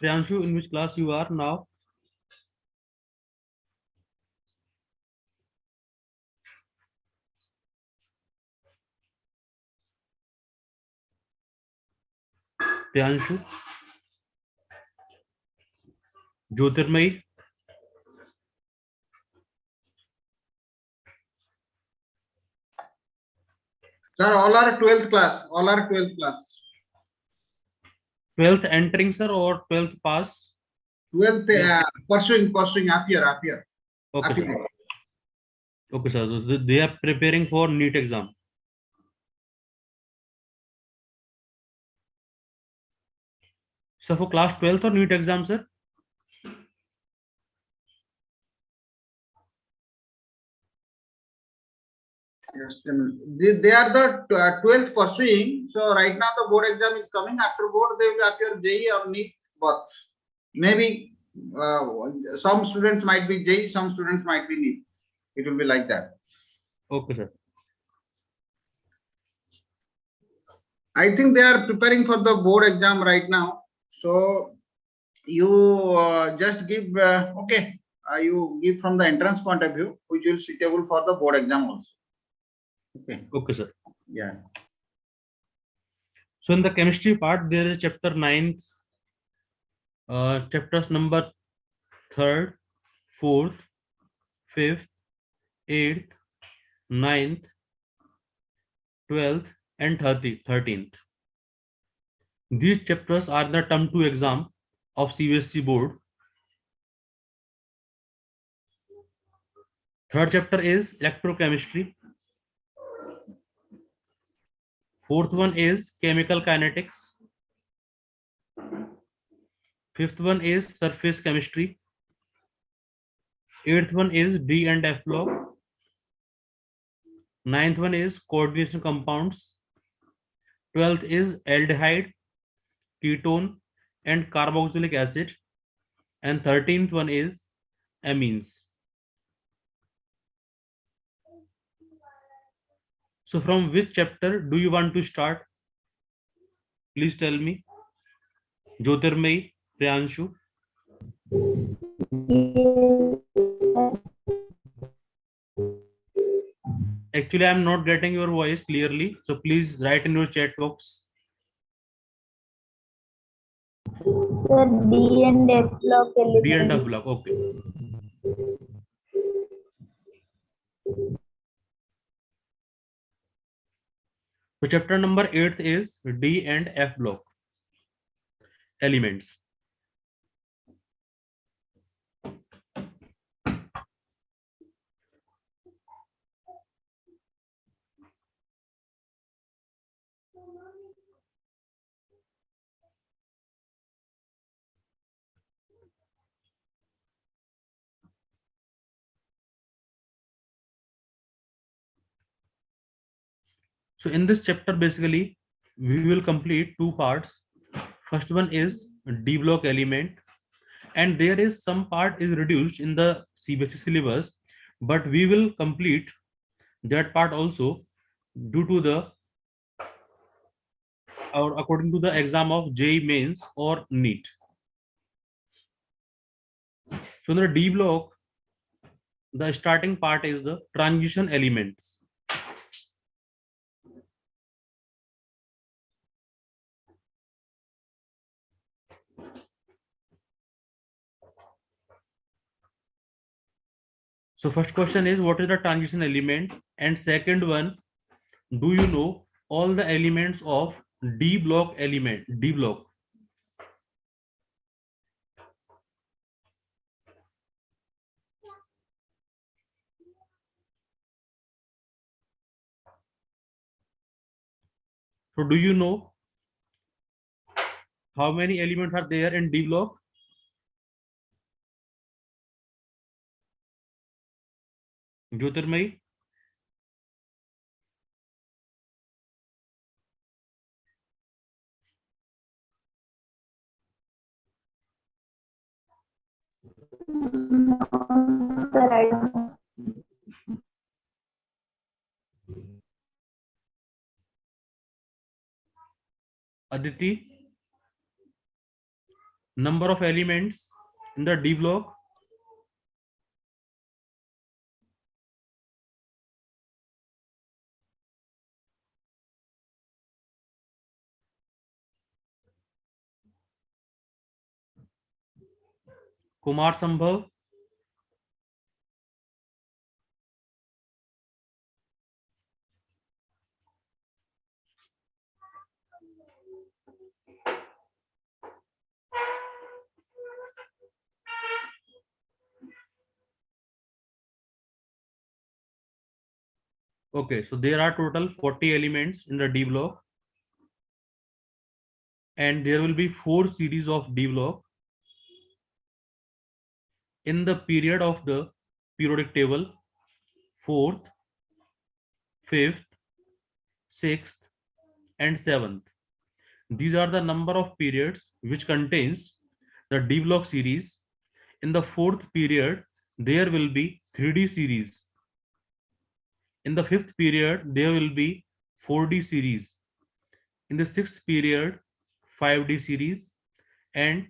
Priyanshu, in which class you are now? Priyanshu, Jyotirmayi, Sir, all are 12th class. All are 12th class. 12th entering, sir, or 12th pass? 12th pursuing half year. Okay, Half sir. year. Okay, sir. So they are preparing for NEET exam. So for class 12th or NEET exam, sir? Yes, they are the 12th pursuing. So right now the board exam is coming. After board, they will appear JEE or NEET both. Maybe some students might be JEE, some students might be NEET. It will be like that. Okay, sir. I think they are preparing for the board exam right now. So you just give you give from the entrance point of view, which will suitable for the board exam also. Okay. Okay, sir. Yeah. So in the chemistry part, there is chapter 9, chapters number 3rd, 4th, 5th, 8th, 9th, 12th, and 13th. These chapters are the term 2 exam of CBSE board. Third chapter is electrochemistry. Fourth one is chemical kinetics. Fifth one is surface chemistry. Eighth one is D and F block. Ninth one is coordination compounds. 12th is aldehyde, ketone, and carboxylic acid. And 13th one is amines. So from which chapter do you want to start? Please tell me. Jyotirmayi, Priyanshu. Actually, I am not getting your voice clearly. So please write in your chat box. Sir, D and F block element. D and F block. Okay. So chapter number 8 is D and F block elements. So in this chapter, basically, we will complete two parts. First one is D block element, and there is some part is reduced in the CBSE syllabus, but we will complete that part also due to the or according to the exam of JEE mains or NEET. So in the D block, the starting part is the transition elements. So first question is what is the transition element, and second one, do you know all the elements of D block element? D block. So do you know how many elements are there in D block? Jyotirmayi? No, sir, I don't know. Aditi, number of elements in the D block? Kumar Sambhav? Okay, so there are total 40 elements in the D block, and there will be 4 series of D block in the period of the periodic table: 4th, 5th, 6th, and 7th. These are the number of periods which contains the D block series. In the 4th period, there will be 3D series. In the 5th period, there will be 4D series. In the 6th period, 5D series, and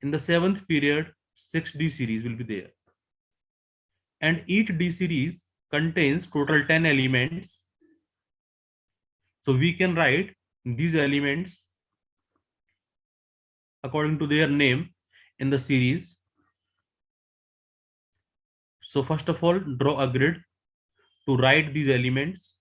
in the 7th period, 6D series will be there. And each D series contains total 10 elements. So we can write these elements according to their name in the series. So first of all, draw a grid to write these elements.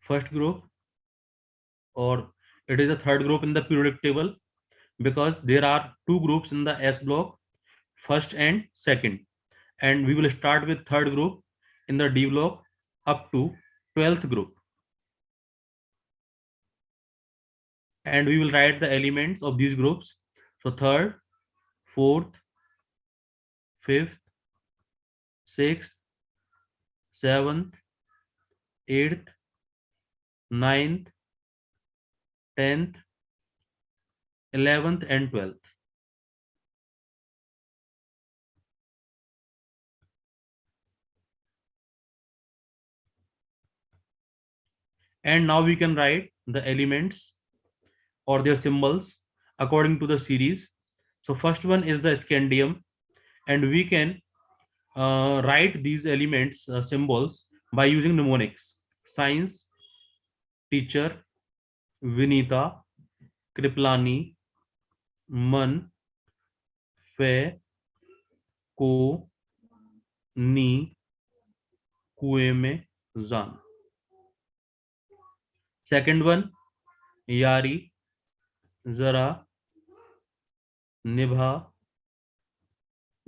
First group, or it is the third group in the periodic table, because there are two groups in the S block, first and second, and we will start with third group in the D block up to 12th group, and we will write the elements of these groups. So third, fourth, fifth, sixth, seventh, eighth, ninth, 10th, 11th, and 12th. And now we can write the elements or their symbols according to the series. So first one is the scandium, and we can write these elements symbols by using mnemonics. Science teacher Vinita Kriplani Man Fe Ko Ni कुएं में जान. Second one, यारी जरा निभा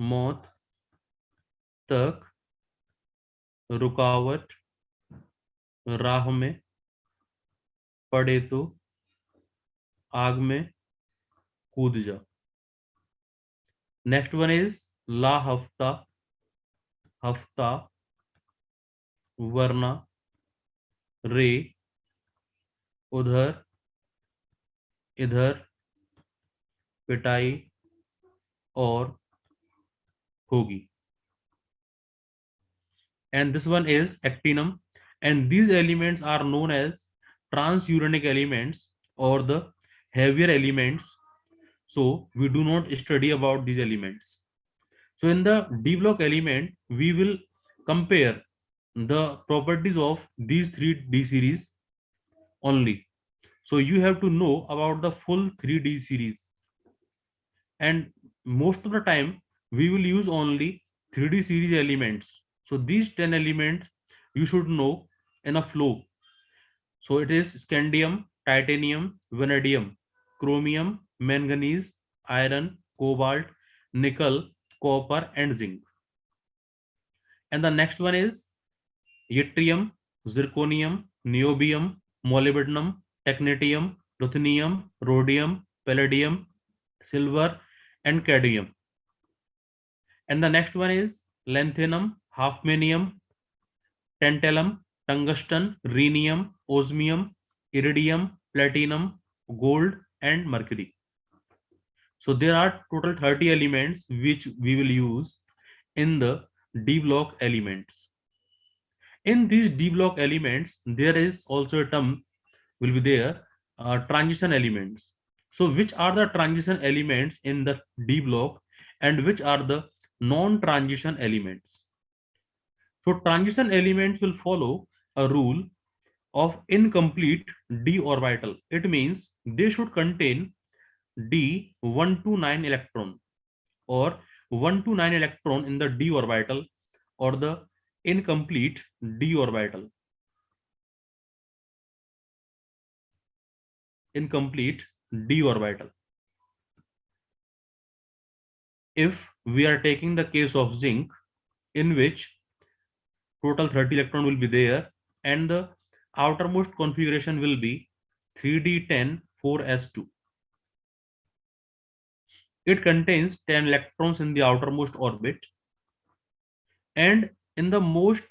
मौत तक रुकावट राह में पड़े तो आग में कूद जा. नेक्स्ट वन इज ला हफ्ता हफ्ता वरना रे उधर इधर पिटाई और होगी. And this one is actinum, and these elements are known as transuranic elements or the heavier elements. So we do not study about these elements. So in the D block element, we will compare the properties of these 3D series only. So you have to know about the full 3D series, and most of the time we will use only 3D series elements. So these 10 elements you should know in a flow. So it is scandium, titanium, vanadium, chromium, manganese, iron, cobalt, nickel, copper, and zinc. And the next one is yttrium, zirconium, niobium, molybdenum, technetium, ruthenium, rhodium, palladium, silver, and cadmium. And the next one is lanthanum, hafnium, tantalum, tungsten, rhenium, osmium, iridium, platinum, gold, and mercury. So there are total 30 elements which we will use in the D block elements. In these D block elements, there is also a term will be there, transition elements. So which are the transition elements in the D block and which are the non-transition elements? So transition elements will follow a rule of incomplete d orbital. It means they should contain d 1 to 9 electron or 1 to 9 electron in the d orbital or the incomplete d orbital. Incomplete d orbital. If we are taking the case of zinc, in which total 30 electron will be there and the outermost configuration will be 3d10 4s2. It contains 10 electrons in the outermost orbit, and in the most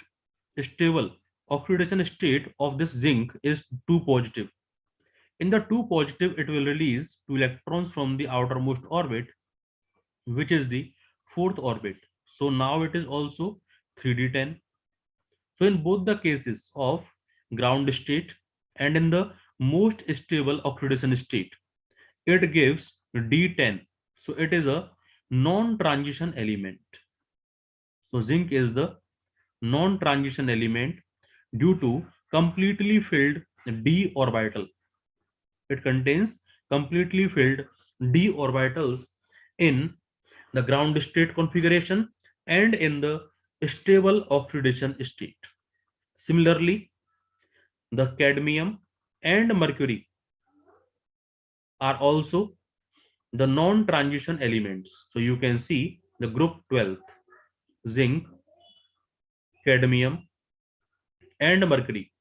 stable oxidation state of this zinc is 2 positive. In the 2 positive, it will release 2 electrons from the outermost orbit, which is the 4th orbit. So now it is also 3d10. So in both the cases of ground state and in the most stable oxidation state, it gives d10. So it is a non-transition element. So zinc is the non-transition element due to completely filled d orbital. It contains completely filled d orbitals in the ground state configuration and in the stable oxidation state. Similarly, the cadmium and mercury are also the non-transition elements. So you can see the group 12, zinc, cadmium, and mercury.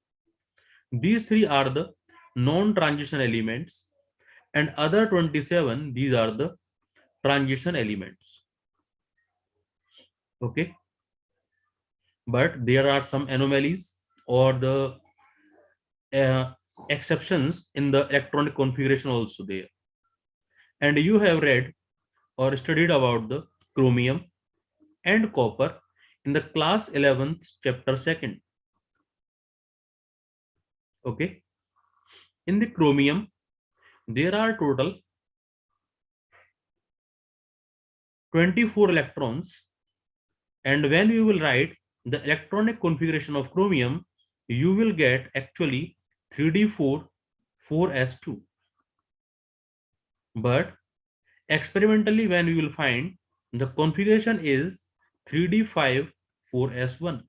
These three are the non-transition elements, and other 27, these are the transition elements. Okay, but there are some anomalies or the uh, exceptions in the electronic configuration also there. And you have read or studied about the chromium and copper in the class 11th chapter 2nd. Okay, in the chromium there are total 24 electrons, and when you will write the electronic configuration of chromium, you will get actually 3d4 4s2. But experimentally, when we will find the configuration is 3d5 4s1.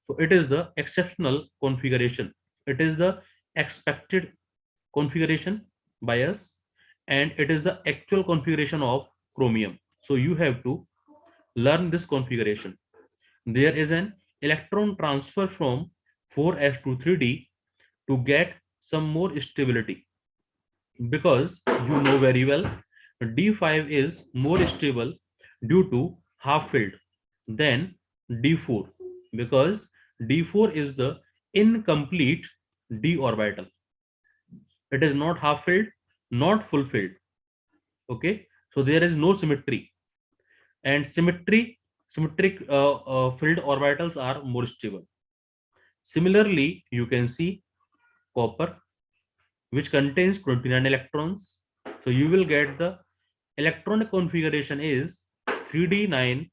So it is the exceptional configuration. It is the expected configuration by us, and it is the actual configuration of chromium. So you have to learn this configuration. There is an electron transfer from 4s to 3d to get some more stability, because you know very well d5 is more stable due to half filled than d4, because d4 is the incomplete d orbital. It is not half filled, not full filled. Okay, so there is no symmetry, and symmetric filled orbitals are more stable. Similarly, you can see copper, which contains 29 electrons. So you will get the electronic configuration is 3d9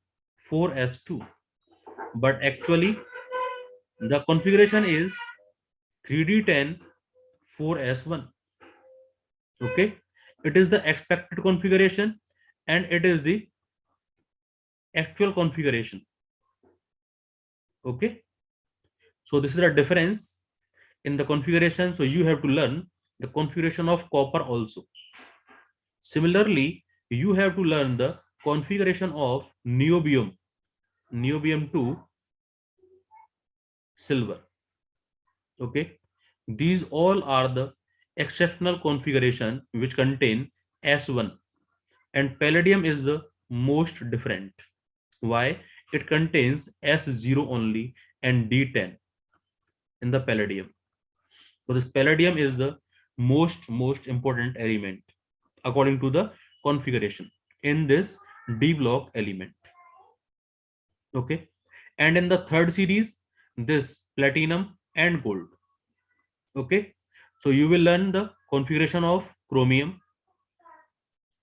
4s2, but actually the configuration is 3d10 4s1. Okay, it is the expected configuration and it is the actual configuration. Okay, so this is a difference in the configuration. So you have to learn the configuration of copper also. Similarly, you have to learn the configuration of niobium, niobium 2 silver. Okay, these all are the exceptional configuration which contain S1, and palladium is the most different. Why? It contains S0 only and D10 in the palladium. So this palladium is the most important element according to the configuration in this D block element. Okay, and in the third series, this platinum and gold. Okay, so you will learn the configuration of chromium.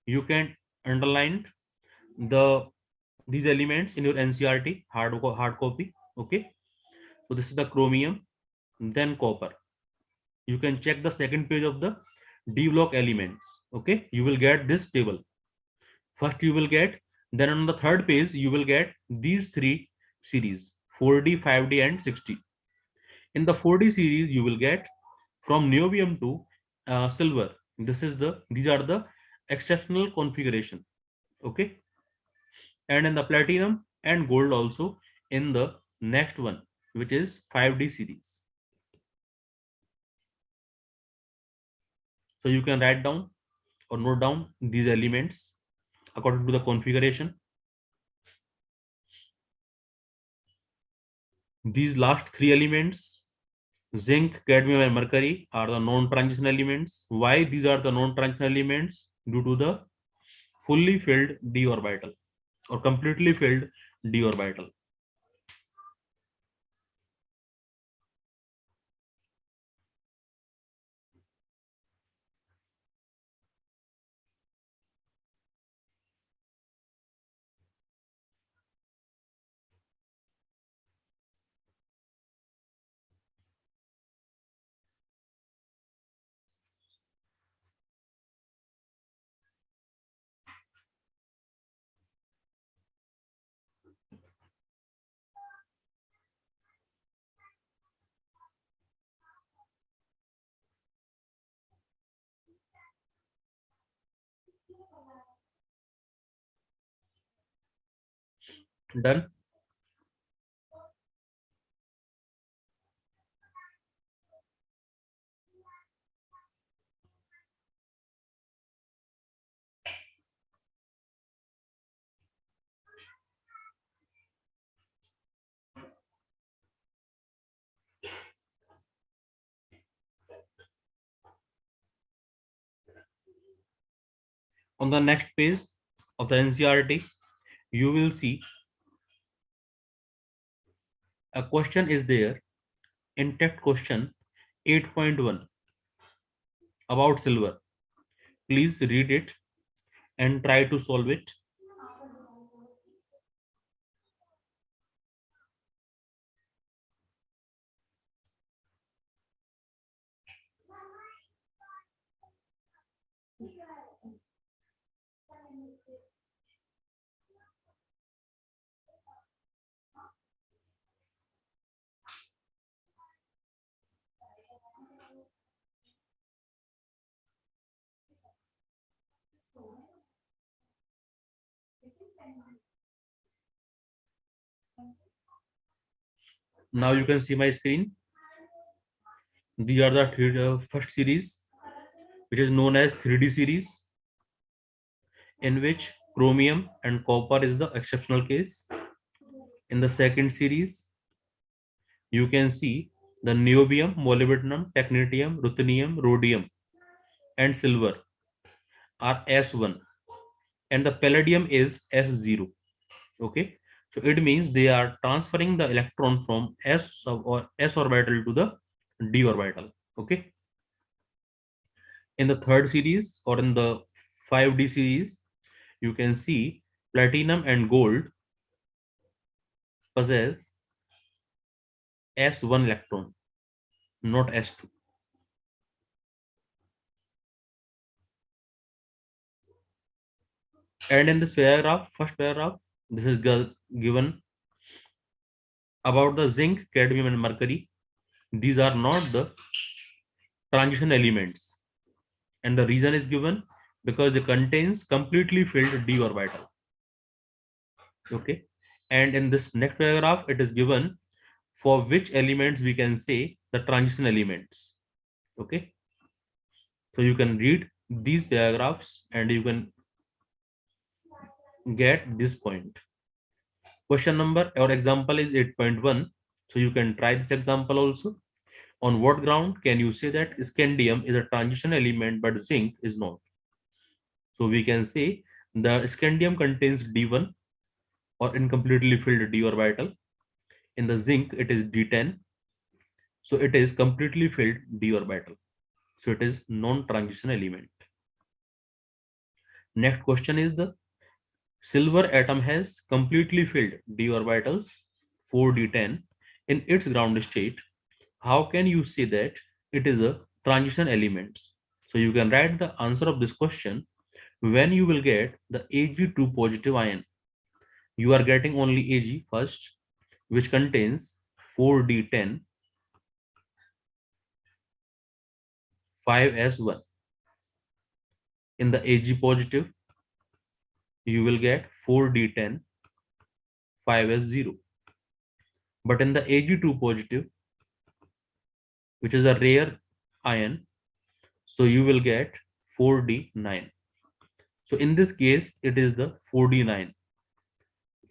You can underline the these elements in your NCRT hard copy. Okay, so this is the chromium, then copper. You can check the second page of the D block elements. Okay, you will get this table. First you will get, then on the third page you will get these three series: 4D, 5D, and 6D. In the 4D series you will get from niobium to silver. These are the exceptional configuration. Okay, and in the platinum and gold also in the next one, which is 5D series. So you can write down or note down these elements according to the configuration. These last three elements, zinc, cadmium, and mercury, are the non-transition elements. Why these are the non-transition elements? Due to the fully filled d orbital or completely filled d orbital. Done. On the next page of the NCRT, you will see a question is there, intact question 8.1 about silver. Please read it and try to solve it. Now you can see my screen. These are the first series, which is known as 3D series, in which chromium and copper is the exceptional case. In the second series, you can see the niobium, molybdenum, technetium, ruthenium, rhodium, and silver are S1, and the palladium is S0. Okay, so it means they are transferring the electron from S orbital to the d orbital. Okay, in the third series or in the 5D series, you can see platinum and gold possess S1 electron, not S2. And in this paragraph, first paragraph, this is given about the zinc, cadmium, and mercury. These are not the transition elements, and the reason is given because they contains completely filled d orbital. Okay, and in this next paragraph, it is given for which elements we can say the transition elements. Okay, so you can read these paragraphs and you can get this point. Question number or example is 8.1. So you can try this example also. On what ground can you say that scandium is a transition element but zinc is not? So we can say the scandium contains D1 or incompletely filled d orbital. In the zinc, it is D10. So it is completely filled d orbital. So it is non-transition element. Next question is the silver atom has completely filled d orbitals 4d10 in its ground state. How can you say that it is a transition element? So you can write the answer of this question when you will get the Ag2 positive ion. You are getting only Ag first, which contains 4d10 5s1. In the Ag positive, you will get 4d10 5s0. But in the Ag2 positive, which is a rare ion, so you will get 4d9. So in this case, it is the 4d9.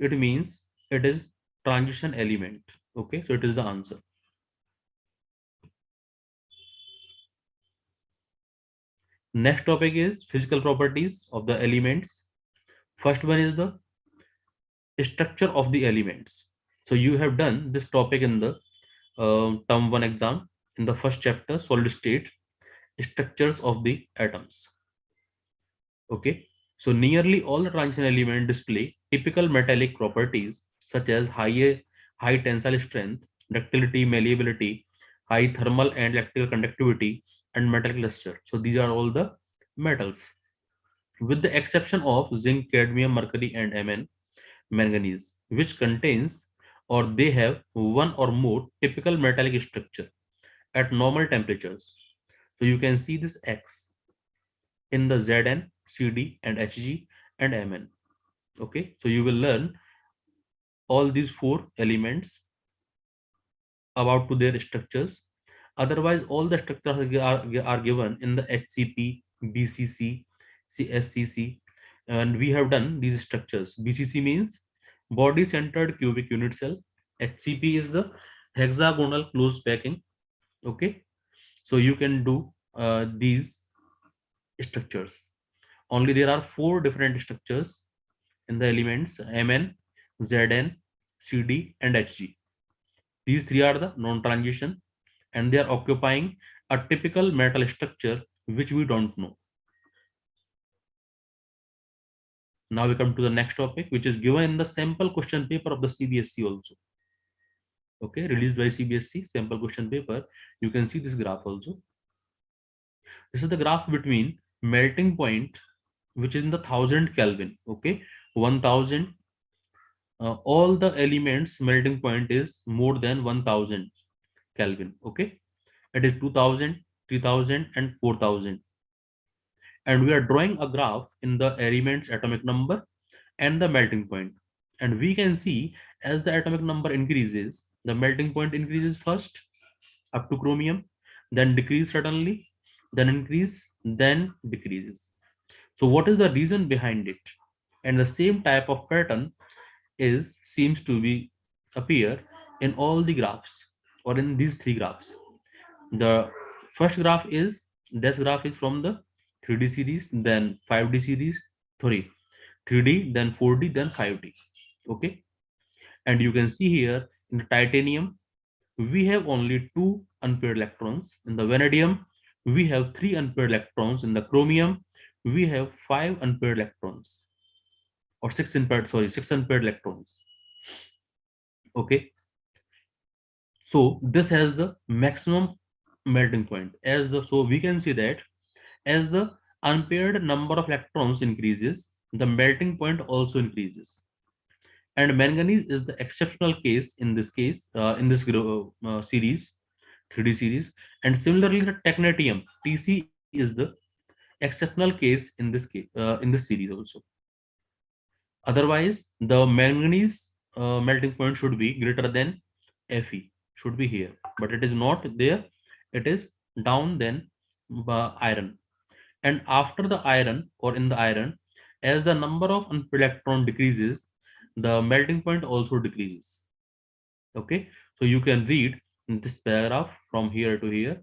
It means it is transition element. Okay, so it is the answer. Next topic is physical properties of the elements. First one is the structure of the elements. So you have done this topic in the term 1 exam in the first chapter, solid state structures of the atoms. Okay, so nearly all the transition elements display typical metallic properties such as high tensile strength, ductility, malleability, high thermal and electrical conductivity, and metal cluster. So these are all the metals, with the exception of zinc, cadmium, mercury, and Mn, manganese, which contains or they have one or more typical metallic structure at normal temperatures. So you can see this X in the Zn, Cd, and Hg and Mn. Okay, so you will learn all these four elements about to their structures. Otherwise, all the structures are given in the HCP, BCC, CSCC, and we have done these structures. BCC means body centered cubic unit cell. HCP is the hexagonal closed packing. Okay, so you can do these structures. Only there are four different structures in the elements Mn, Zn, Cd, and Hg. These three are the non-transition and they are occupying a typical metal structure which we don't know. Now we come to the next topic, which is given in the sample question paper of the CBSE also. Okay, released by CBSE sample question paper. You can see this graph also. This is the graph between melting point, which is in the 1000 Kelvin. Okay, 1000. All the elements melting point is more than 1000 Kelvin. Okay, it is 2000, 3000, and 4000. And we are drawing a graph in the element's atomic number and the melting point. And we can see as the atomic number increases, the melting point increases first up to chromium, then decrease suddenly, then increase, then decreases. So what is the reason behind it? And the same type of pattern is seems to be appear in all the graphs or in these three graphs. The first graph is this graph is from the 3D series, then 5D series, sorry, 3D, then 4D, then 5D. Okay, and you can see here in the titanium we have only two unpaired electrons. In the vanadium we have three unpaired electrons. In the chromium we have five unpaired electrons, or six unpaired electrons. Okay, so this has the maximum melting point as the, so we can see that as the unpaired number of electrons increases, the melting point also increases. And manganese is the exceptional case in this case, in this series, 3D series. And similarly, the technetium Tc is the exceptional case in this case, in this series also. Otherwise, the manganese melting point should be greater than Fe, should be here, but it is not there. It is down than iron. And after the iron, or in the iron, as the number of unpaired electron decreases, the melting point also decreases. Okay, so you can read this paragraph from here to here.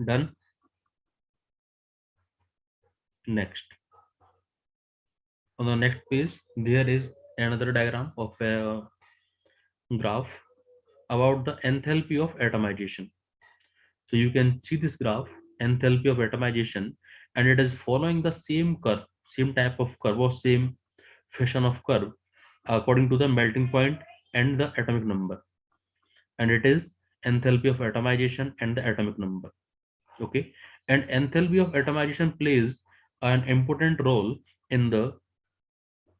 Done. Next, on the next page, there is another diagram of a graph about the enthalpy of atomization. So you can see this graph, enthalpy of atomization, and it is following the same curve, same type of curve or same fashion of curve according to the melting point and the atomic number. And it is enthalpy of atomization and the atomic number. Okay. And enthalpy of atomization plays an important role in the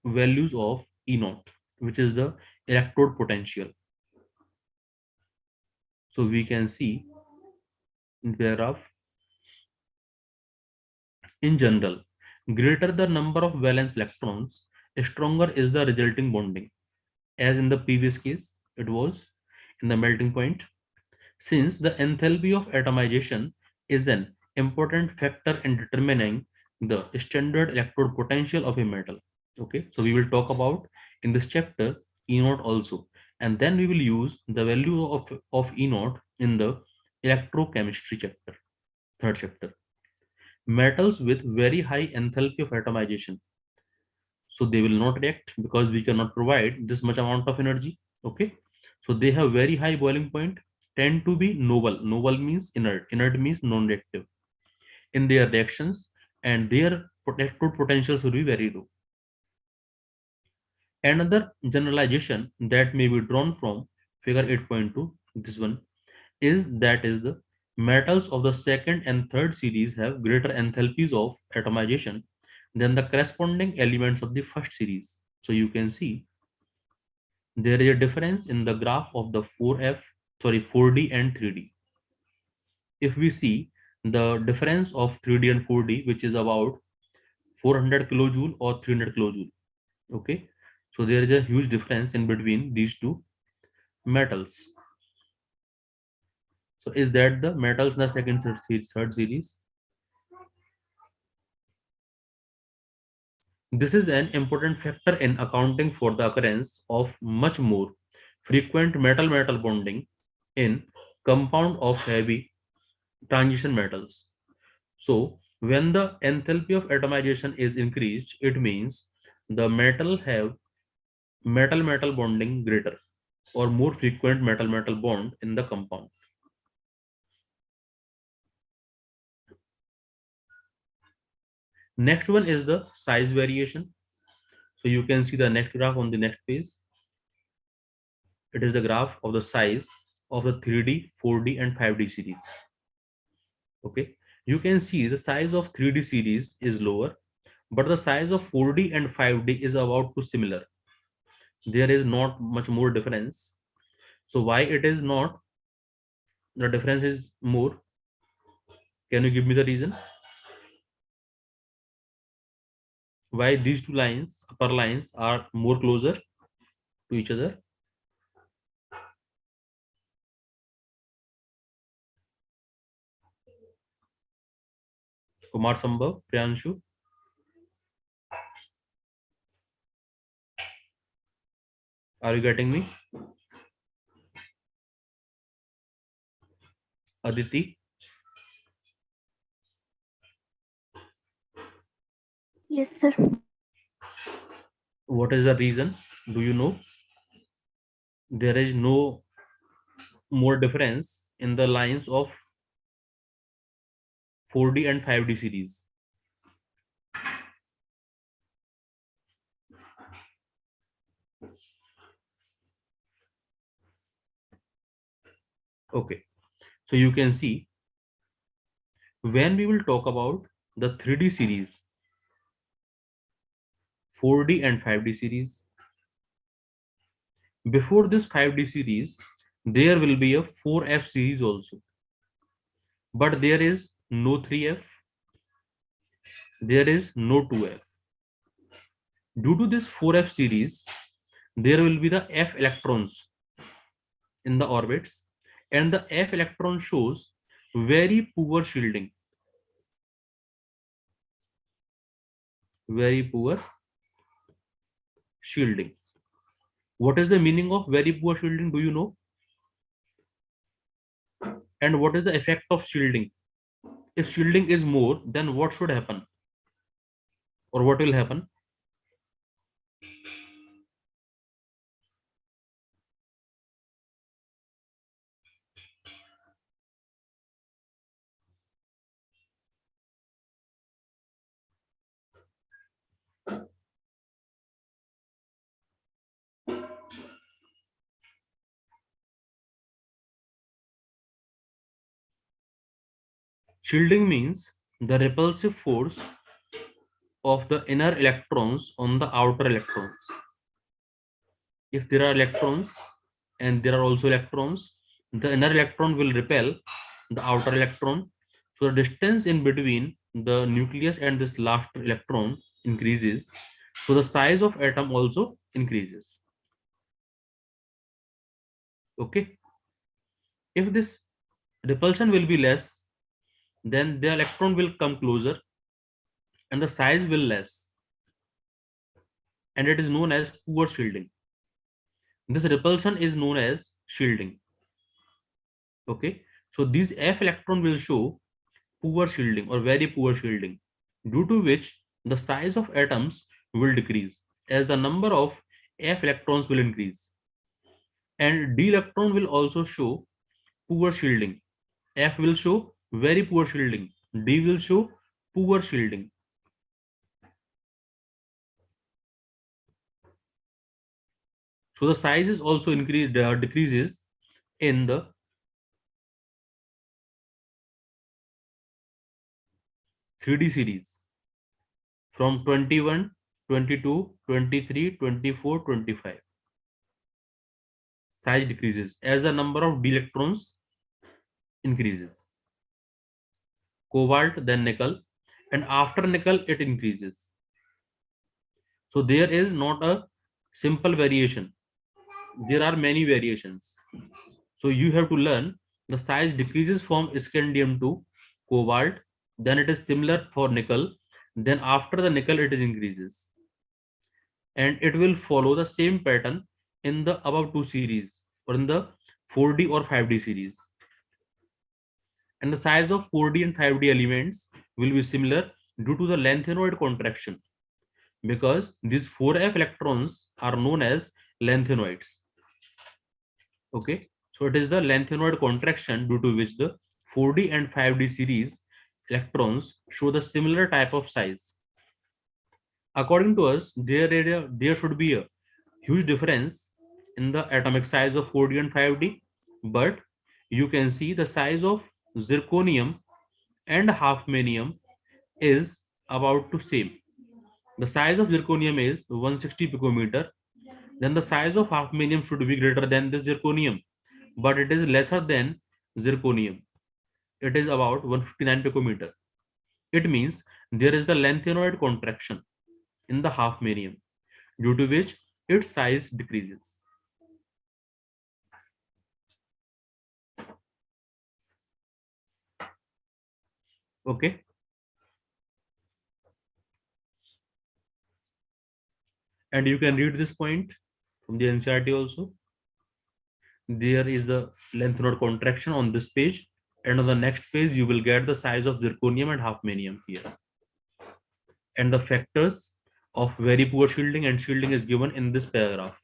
values of E naught, which is the electrode potential. So we can see thereof, in general, greater the number of valence electrons, stronger is the resulting bonding. As in the previous case, it was in the melting point. Since the enthalpy of atomization is an important factor in determining the standard electrode potential of a metal. Okay, so we will talk about in this chapter E naught also, and then we will use the value of E naught in the electrochemistry chapter, third chapter. Metals with very high enthalpy of atomization, so they will not react because we cannot provide this much amount of energy. Okay, so they have very high boiling point, tend to be noble. Noble means inert, inert means non-reactive in their reactions, and their protective potentials will be very low. Another generalization that may be drawn from figure 8.2, this one, is that is the metals of the second and third series have greater enthalpies of atomization than the corresponding elements of the first series. So you can see there is a difference in the graph of the 4D and 3D. If we see the difference of 3D and 4D, which is about 400 kilojoule or 300 kilojoule. Okay, so there is a huge difference in between these two metals. So is that the metals in the second third series? This is an important factor in accounting for the occurrence of much more frequent metal-metal bonding in compound of heavy transition metals. So when the enthalpy of atomization is increased, it means the metal have metal-metal bonding greater or more frequent metal-metal bond in the compound. Next one is the size variation. So you can see the next graph on the next page. It is the graph of the size of the 3D, 4D and 5D series. Okay, you can see the size of 3D series is lower, but the size of 4D and 5D is about to similar. There is not much more difference. So why it is not, the difference is more? Can you give me the reason why these two lines, upper lines, are more closer to each other? Kumar Sambhav, Priyanshu, are you getting me? Aditi, Yes, sir. what is the reason? Do you know? There is no more difference in the lines of 4D and 5D series. Okay, so you can see when we will talk about the 3D series, 4D and 5D series, before this 5D series, there will be a 4F series also, but there is no 3F, there is no 2F. Due to this 4F series, there will be the F electrons in the orbits, and the F electron shows very poor shielding. Very poor shielding. What is the meaning of very poor shielding? Do you know? And what is the effect of shielding? If shielding is more, then what should happen? Or what will happen? Shielding means the repulsive force of the inner electrons on the outer electrons. If there are electrons and there are also electrons, the inner electron will repel the outer electron. So the distance in between the nucleus and this last electron increases. So the size of atom also increases. Okay. If this repulsion will be less, then the electron will come closer and the size will less. And it is known as poor shielding. This repulsion is known as shielding. Okay. So these F electron will show poor shielding or very poor shielding, due to which the size of atoms will decrease as the number of F electrons will increase. And D electron will also show poor shielding. F will show very poor shielding. D will show poor shielding. So the size is also increased decreases in the (3D) series from 21, 22, 23, 24, 25. Size decreases as the number of d electrons increases. Cobalt, then nickel, and after nickel it increases. So there is not a simple variation. There are many variations. So you have to learn the size decreases from scandium to cobalt, then it is similar for nickel, then after the nickel it is increases. And it will follow the same pattern in the above two series or in the 4D or 5D series. And the size of 4D and 5D elements will be similar due to the lanthanoid contraction, because these 4F electrons are known as lanthanoids. Okay, so it is the lanthanoid contraction due to which the 4D and 5D series electrons show the similar type of size. According to us, there should be a huge difference in the atomic size of 4D and 5D, but you can see the size of zirconium and hafnium is about to same. The size of zirconium is 160 picometer, then the size of hafnium should be greater than this zirconium, but it is lesser than zirconium. it is about 159 picometer. It means there is the lengthenoid contraction in the half medium, due to which its size decreases. Okay. And you can read this point from the NCRT also. There is the length node contraction on this page, and on the next page you will get the size of zirconium and hafnium here, and the factors of very poor shielding and shielding is given in this paragraph.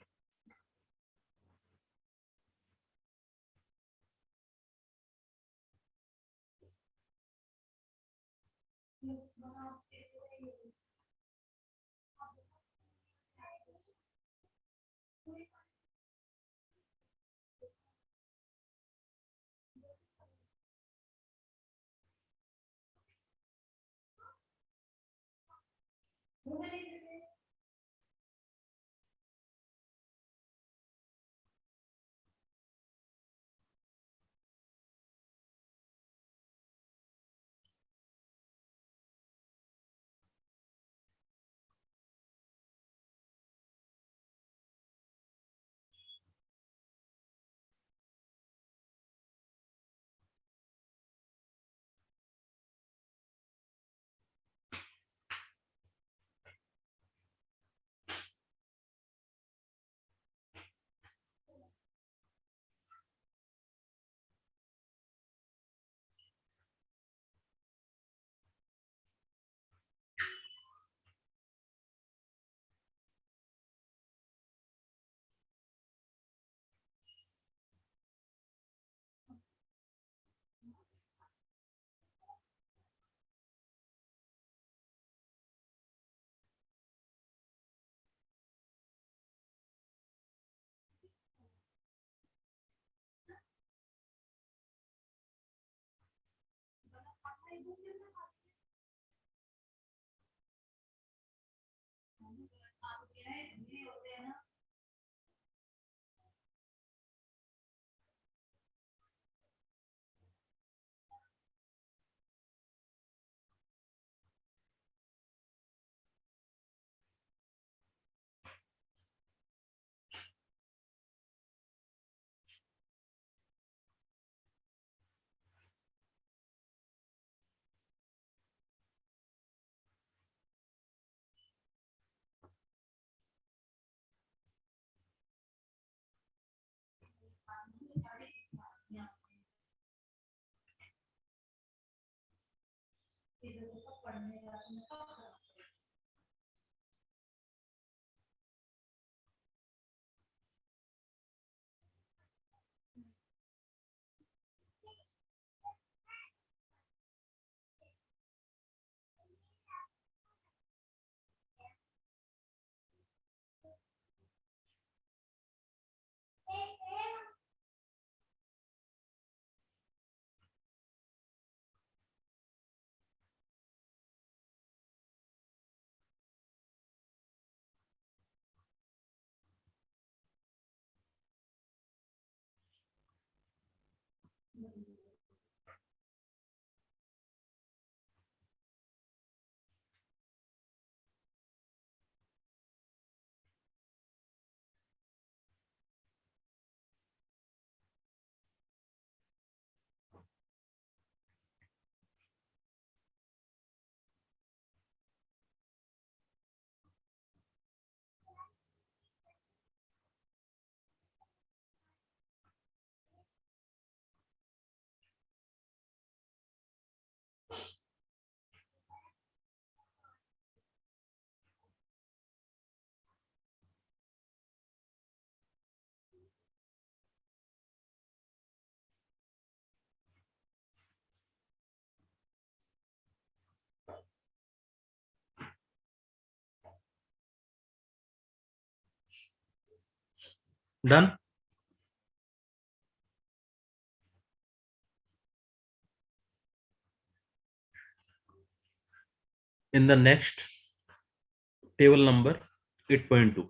Done. In the next table number 8.2,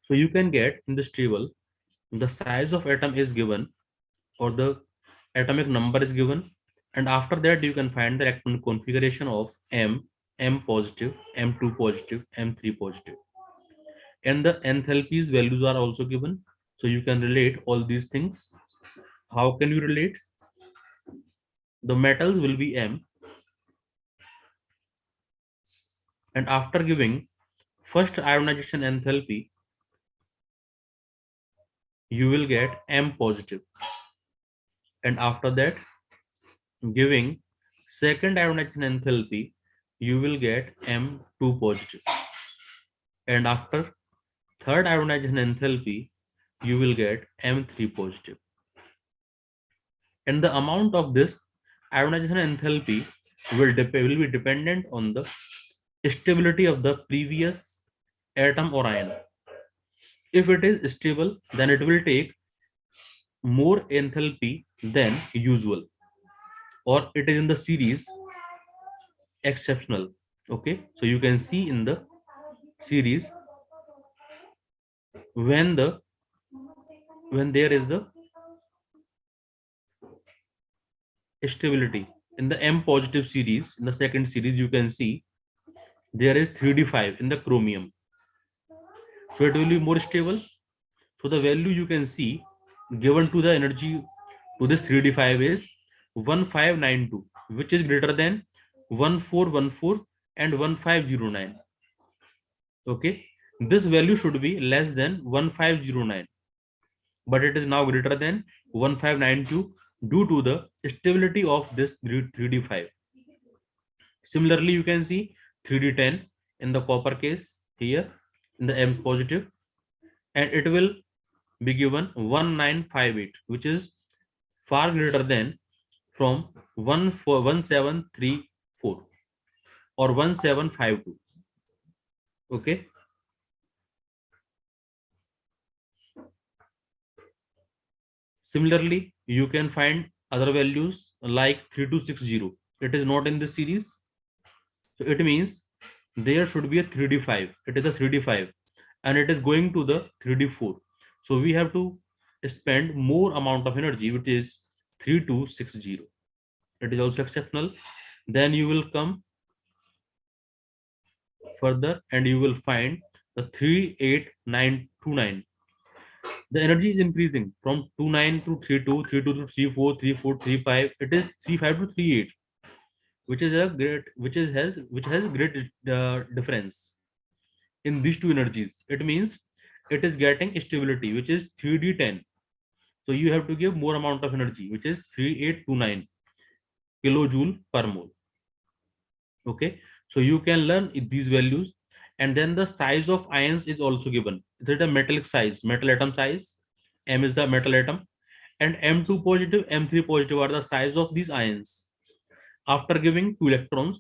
so you can get in this table the size of atom is given, or the atomic number is given, And after that, you can find the electron configuration of M, M positive, M2 positive, M3 positive. And the enthalpies values are also given. So you can relate all these things. How can you relate? The metals will be M. And after giving first ionization enthalpy, you will get M positive. And after that, giving second ionization enthalpy, you will get M2 positive. And after third ionization enthalpy, you will get M3 positive. And the amount of this ionization enthalpy will be dependent on the stability of the previous atom or ion. If it is stable, then it will take more enthalpy than usual, or it is in the series exceptional. Okay, so you can see in the series when there is the stability in the M positive series, in the second series, you can see there is 3d5 in the chromium, so it will be more stable. So the value you can see given to the energy to this 3d5 is 1592, which is greater than 1414 and 1509. Okay, this value should be less than 1509, but it is now greater than 1592 due to the stability of this 3d5. Similarly, you can see 3d10 in the copper case here in the M positive, and it will be given 1958, which is far greater than from 1734 or 1752. Okay. Similarly, you can find other values like 3260. It is not in this series. So it means there should be a 3d5. It is a 3d5 and it is going to the 3d4. So we have to spend more amount of energy, which is 3260. It is also exceptional. Then you will come further and you will find the 38929. The energy is increasing from 29 to 32, 32 to 34, 34, 35. It is 35 to 38, which is a great, which has great difference in these two energies. It means it is getting stability, which is 3d10. So you have to give more amount of energy, which is 3829 kilojoule per mole. Okay, so you can learn these values. And then the size of ions is also given. It is a metallic size, metal atom size. M is the metal atom, and M2 positive, M3 positive are the size of these ions. After giving 2 electrons,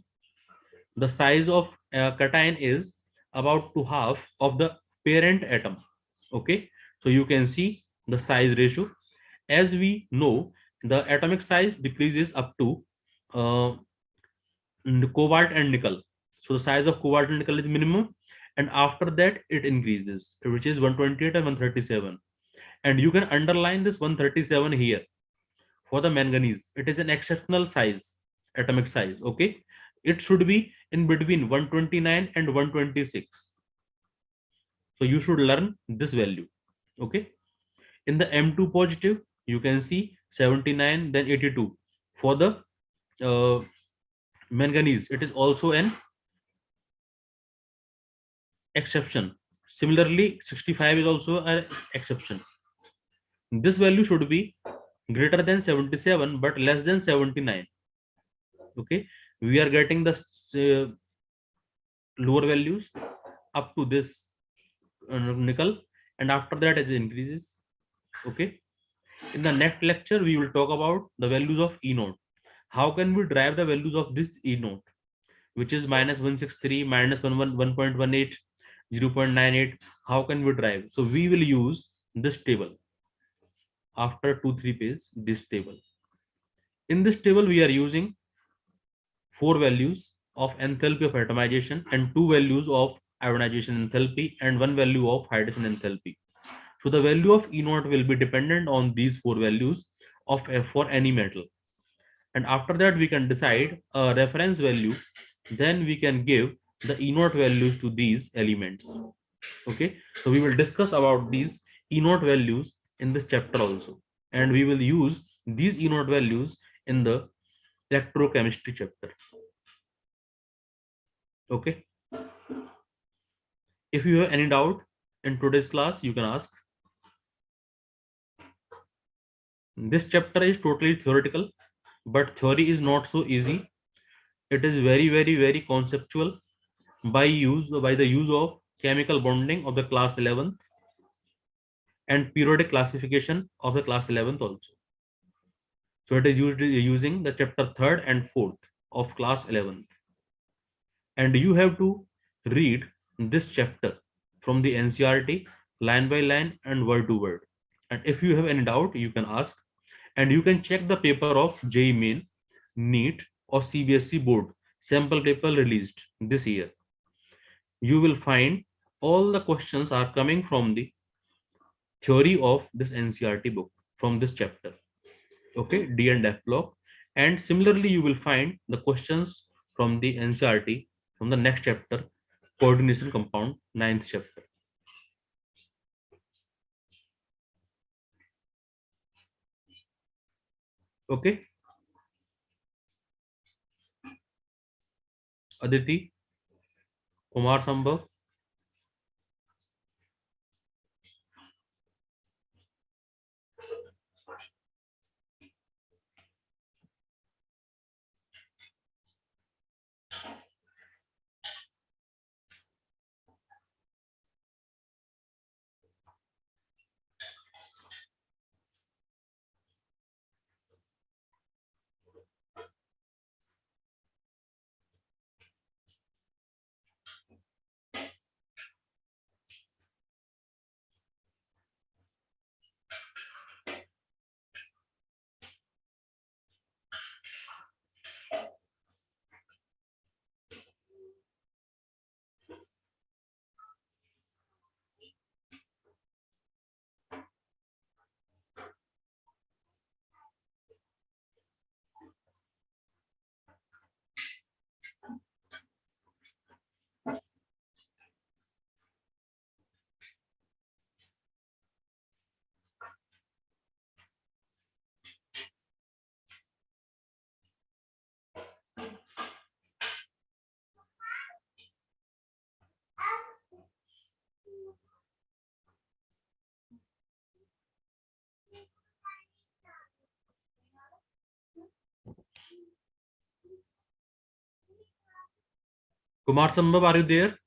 the size of cation is about to half of the parent atom. Okay, so you can see the size ratio. As we know, the atomic size decreases up to cobalt and nickel. So the size of cobalt and nickel is minimum, and after that it increases, which is 128 and 137. And you can underline this 137 here for the manganese. It is an exceptional size, atomic size. Okay, it should be in between 129 and 126. So you should learn this value. Okay, in the M2 positive, you can see 79, then 82. For the manganese, it is also an exception. Similarly, 65 is also an exception. This value should be greater than 77 but less than 79. Okay, we are getting the lower values up to this nickel, and after that it increases. Okay, in the next lecture we will talk about the values of E naught. How can we derive the values of this E naught, which is minus 163, minus 1.18, 0.98? How can we derive? So we will use this table. After 2-3 pages, this table. In this table we are using 4 values of enthalpy of atomization and 2 values of ionization enthalpy and 1 value of hydrogen enthalpy. So the value of E naught will be dependent on these 4 values of F for any metal. and after that we can decide a reference value. Then we can give the E naught values to these elements. Okay, so we will discuss about these E naught values in this chapter also, and we will use these E naught values in the electrochemistry chapter. Okay, if you have any doubt in today's class, you can ask. This chapter is totally theoretical, but theory is not so easy. It is very conceptual by the use of chemical bonding of the class 11th and periodic classification of the class 11th also. So it is used using the chapter 3rd and 4th of class 11th. And you have to read this chapter from the NCRT line by line and word to word. And if you have any doubt, you can ask. And you can check the paper of JEE Main, NEET or CBSE board sample paper released this year. You will find all the questions are coming from the theory of this NCRT book from this chapter. Okay, D and F block. And similarly, you will find the questions from the NCRT from the next chapter, coordination compound, ninth chapter. Okay, Aditi, Kumar Sambhav. Kumar Sambhav, are you there?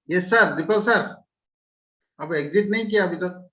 Yes sir, Deepak sir. अब exit नहीं किया अभी तक.